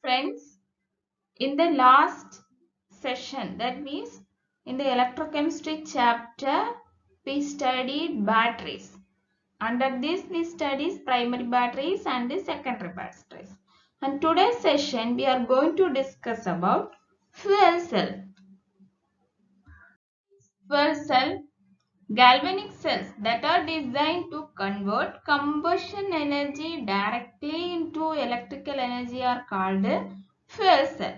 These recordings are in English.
friends, in the last session, that means in the electrochemistry chapter, we studied batteries. Under this, we studied primary batteries and the secondary batteries. And today's session, we are going to discuss about fuel cell. Fuel cell, galvanic cells that are designed to convert combustion energy directly into electrical energy are called fuel cell.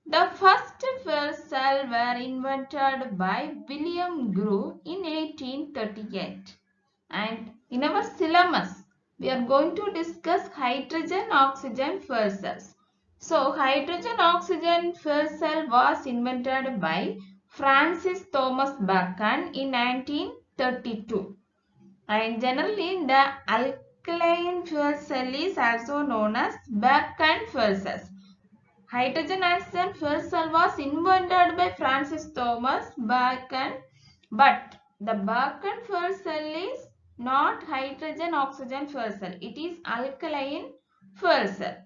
The first fuel cell were invented by William Grew in 1838. And in our syllabus, we are going to discuss hydrogen-oxygen fuel cells. So, hydrogen-oxygen fuel cell was invented by Francis Thomas Bacon in 1932. And generally, the alkaline fuel cell is also known as Bacon fuel cells. Hydrogen oxygen fuel cell was invented by Francis Thomas Bacon, but the Bacon fuel cell is not hydrogen oxygen fuel cell. It is alkaline fuel cell.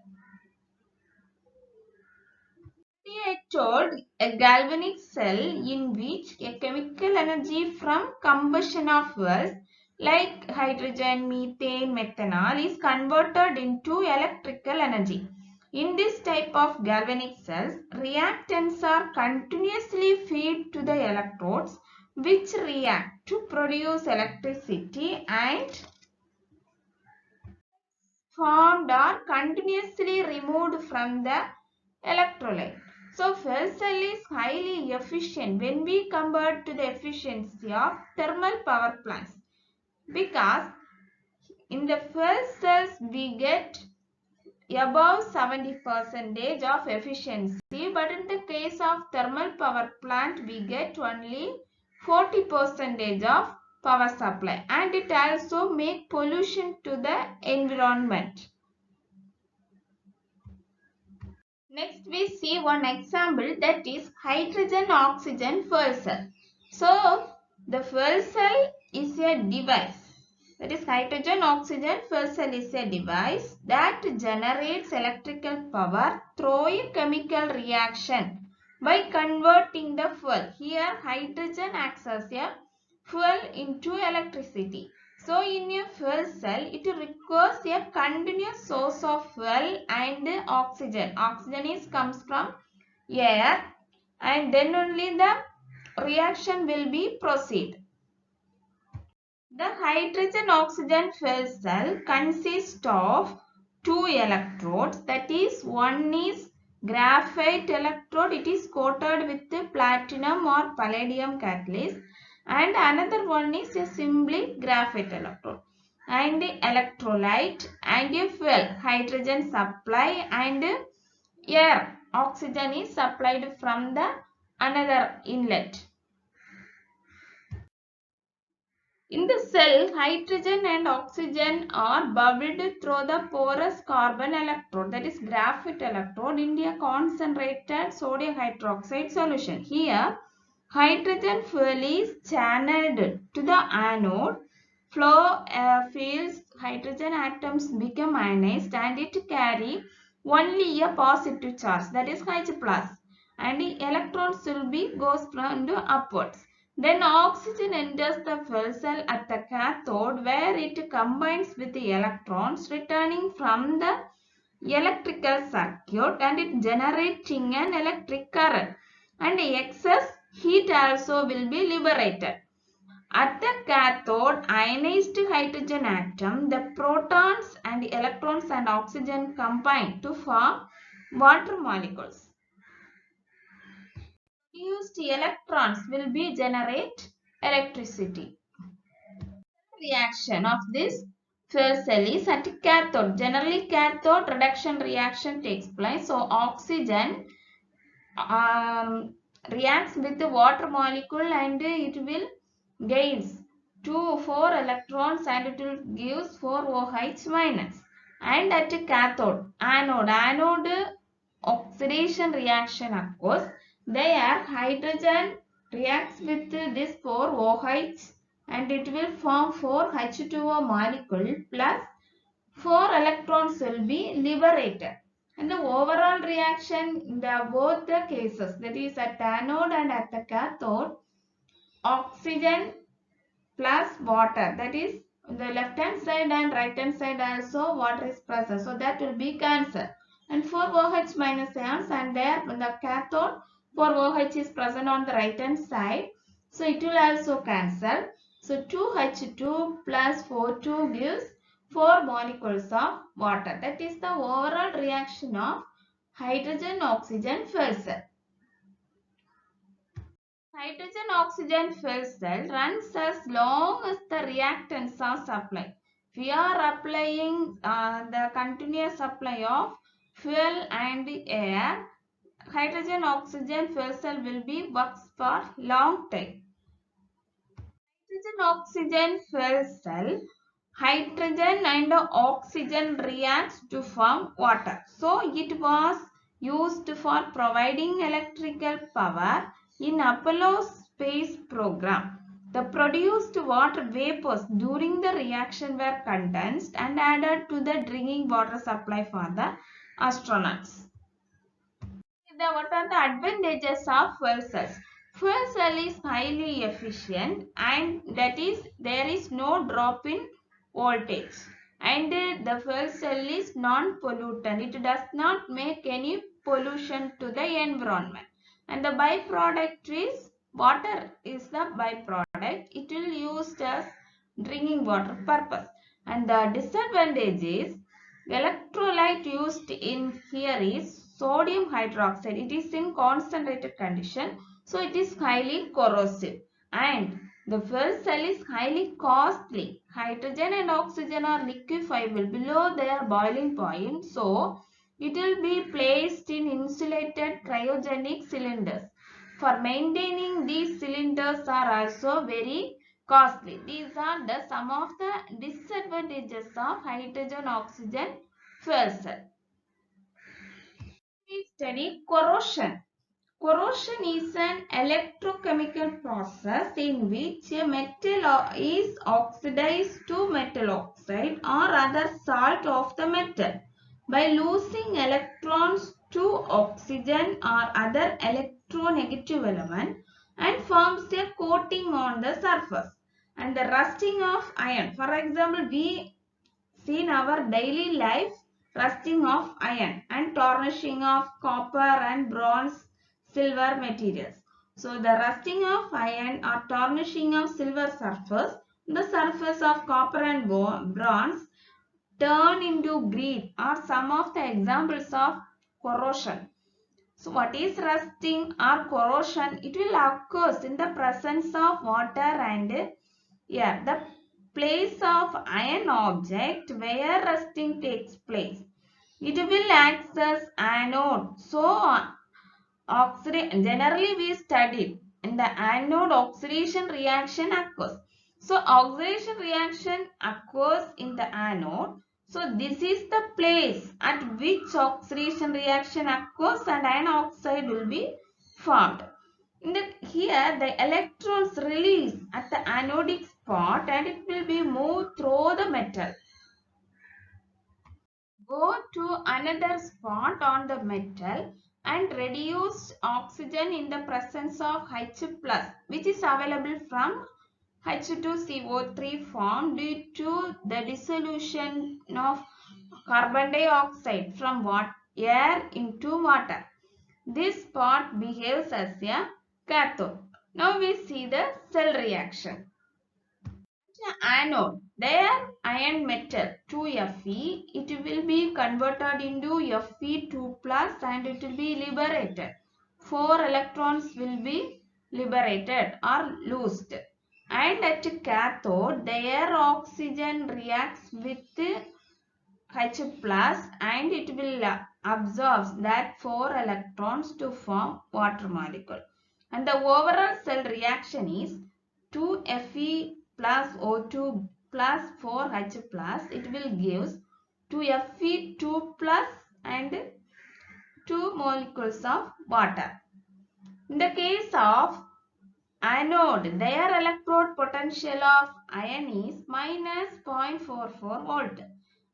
I told a galvanic cell in which a chemical energy from combustion of fuels like hydrogen, methane, methanol is converted into electrical energy. In this type of galvanic cells, reactants are continuously fed to the electrodes which react to produce electricity and formed or continuously removed from the electrolyte. So, fuel cell is highly efficient when we compare to the efficiency of thermal power plants, because in the fuel cells we get above 70% of efficiency, but in the case of thermal power plant we get only 40% of power supply, and it also make pollution to the environment. Next we see one example, that is hydrogen oxygen fuel cell. So the fuel cell is a device, that is hydrogen oxygen fuel cell is a device that generates electrical power through a chemical reaction by converting the fuel. Here hydrogen acts as a fuel into electricity. So in a fuel cell, it requires a continuous source of fuel and oxygen. Oxygen comes from air, and then only the reaction will be proceed. The hydrogen oxygen fuel cell consists of two electrodes, that is one is graphite electrode, it is coated with platinum or palladium catalyst, and another one is a simply graphite electrode, and the electrolyte and a fuel hydrogen supply, and air oxygen is supplied from the another inlet. In the cell, hydrogen and oxygen are bubbled through the porous carbon electrode, that is graphite electrode, in a concentrated sodium hydroxide solution. Here, hydrogen fuel is channeled to the anode. Flow fields, hydrogen atoms become ionized and it carry only a positive charge, that is H plus, and the electrons will be goes from the upwards. Then oxygen enters the fuel cell at the cathode, where it combines with the electrons returning from the electrical circuit, and it generating an electric current, and excess heat also will be liberated. At the cathode, ionized hydrogen atom, the protons and electrons and oxygen combine to form water molecules. Used electrons will be generate electricity. Reaction of this fuel cell is at cathode. Generally cathode reduction reaction takes place. So oxygen reacts with the water molecule and it will gains 4 electrons and it will gives 4 OH minus. And at cathode, anode oxidation reaction occurs. There hydrogen reacts with this 4 OH and it will form 4 H2O molecule plus 4 electrons will be liberated. And the overall reaction in both the cases, that is at anode and at the cathode, oxygen plus water, that is the left hand side and right hand side also water is present, so that will be cancelled. And 4OH minus ions, and there in the cathode 4OH is present on the right hand side, so it will also cancel. So 2H2 plus 4,2 gives 4 molecules of water. That is the overall reaction of hydrogen oxygen fuel cell. Hydrogen oxygen fuel cell runs as long as the reactants are supplied. We are applying the continuous supply of fuel and air. Hydrogen oxygen fuel cell will be works for long time. Hydrogen oxygen fuel cell, hydrogen and oxygen reacts to form water. So it was used for providing electrical power in Apollo space program. The produced water vapors during the reaction were condensed and added to the drinking water supply for the astronauts. What are the advantages of fuel cells? Fuel cell is highly efficient, and that is there is no drop in voltage, and the fuel cell is non-pollutant. It does not make any pollution to the environment, and the byproduct is water is the byproduct. It will used as drinking water purpose. And the disadvantage is electrolyte used in here is sodium hydroxide. It is in concentrated condition, so it is highly corrosive, and the fuel cell is highly costly. Hydrogen and oxygen are liquefiable below their boiling point, so it will be placed in insulated cryogenic cylinders. For maintaining these cylinders are also very costly. These are the some of the disadvantages of hydrogen oxygen fuel cell. We study corrosion. Corrosion is an electrochemical process in which a metal is oxidized to metal oxide or other salt of the metal by losing electrons to oxygen or other electronegative element, and forms a coating on the surface. And the rusting of iron, for example, we see in our daily life rusting of iron and tarnishing of copper and bronze, silver materials. So the rusting of iron or tarnishing of silver surface, the surface of copper and bronze turn into green are some of the examples of corrosion. So what is rusting or corrosion? It will occur in the presence of water and air. The place of iron object where rusting takes place, it will act as anode. So generally we studied in the anode oxidation reaction occurs. So oxidation reaction occurs in the anode. So this is the place at which oxidation reaction occurs and iron oxide will be formed. Here the electrons release at the anodic spot and it will be moved through the metal, go to another spot on the metal, and reduce oxygen in the presence of H plus, which is available from H2CO3 form due to the dissolution of carbon dioxide from air into water. This spot behaves as a cathode. Now we see the cell reaction. Anode, there iron metal 2Fe, it will be converted into Fe2 plus and it will be liberated. 4 electrons will be liberated or loosed. And at cathode, their oxygen reacts with H plus and it will absorb that 4 electrons to form water molecule. And the overall cell reaction is 2Fe plus O2 plus 4H plus. It will give 2Fe2 plus and 2 molecules of water. In the case of anode, their electrode potential of iron is minus 0.44 volt.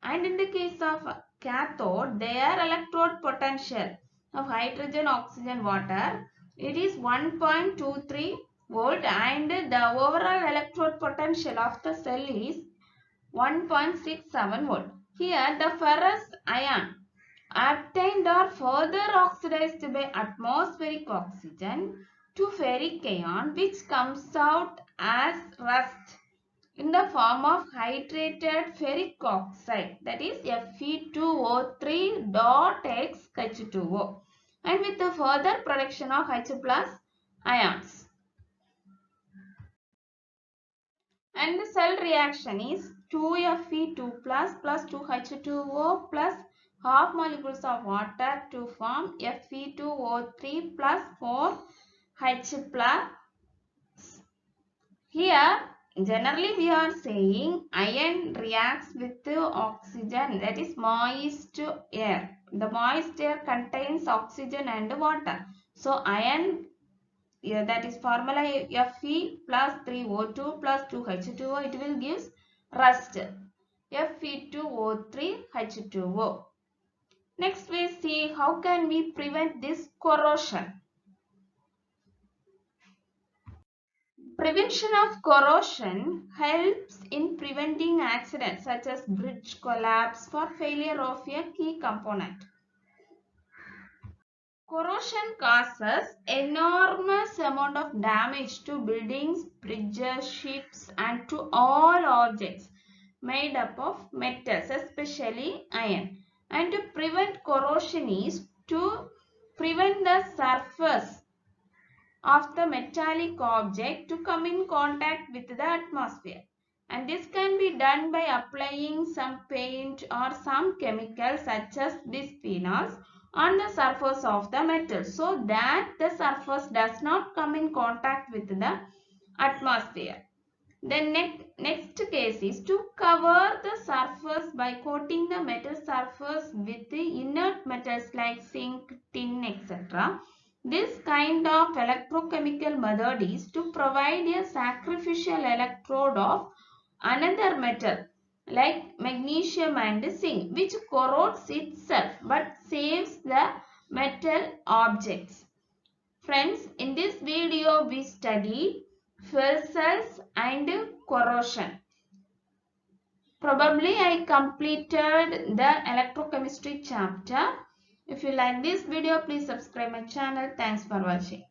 And in the case of cathode, their electrode potential of hydrogen, oxygen, water, it is 1.23 volt, and the overall electrode potential of the cell is 1.67 volt. Here the ferrous ion obtained or further oxidized by atmospheric oxygen to ferric ion, which comes out as rust in the form of hydrated ferric oxide, that is Fe2O3.X H2O, and with the further production of H plus ions. And the cell reaction is 2Fe2 plus 2H2O plus half molecules of water to form Fe2O3 plus 4H plus. Here generally we are saying iron reacts with oxygen, that is moist air. The moist air contains oxygen and water. So iron, that is formula Fe plus 3O2 plus 2H2O, it will give rust, Fe2O3H2O. Next we see how can we prevent this corrosion. Prevention of corrosion helps in preventing accidents such as bridge collapse for failure of a key component. Corrosion causes enormous amount of damage to buildings, bridges, ships, and to all objects made up of metals, especially iron. And to prevent corrosion is to prevent the surface of the metallic object to come in contact with the atmosphere, and this can be done by applying some paint or some chemicals such as bisphenols on the surface of the metal, so that the surface does not come in contact with the atmosphere. The next case is to cover the surface by coating the metal surface with the inert metals like zinc, tin, etc. This kind of electrochemical method is to provide a sacrificial electrode of another metal like magnesium and zinc, which corrodes itself but saves the metal objects. Friends, in this video we studied fuel cells and corrosion. Probably I completed the electrochemistry chapter. If you like this video, please subscribe my channel. Thanks for watching.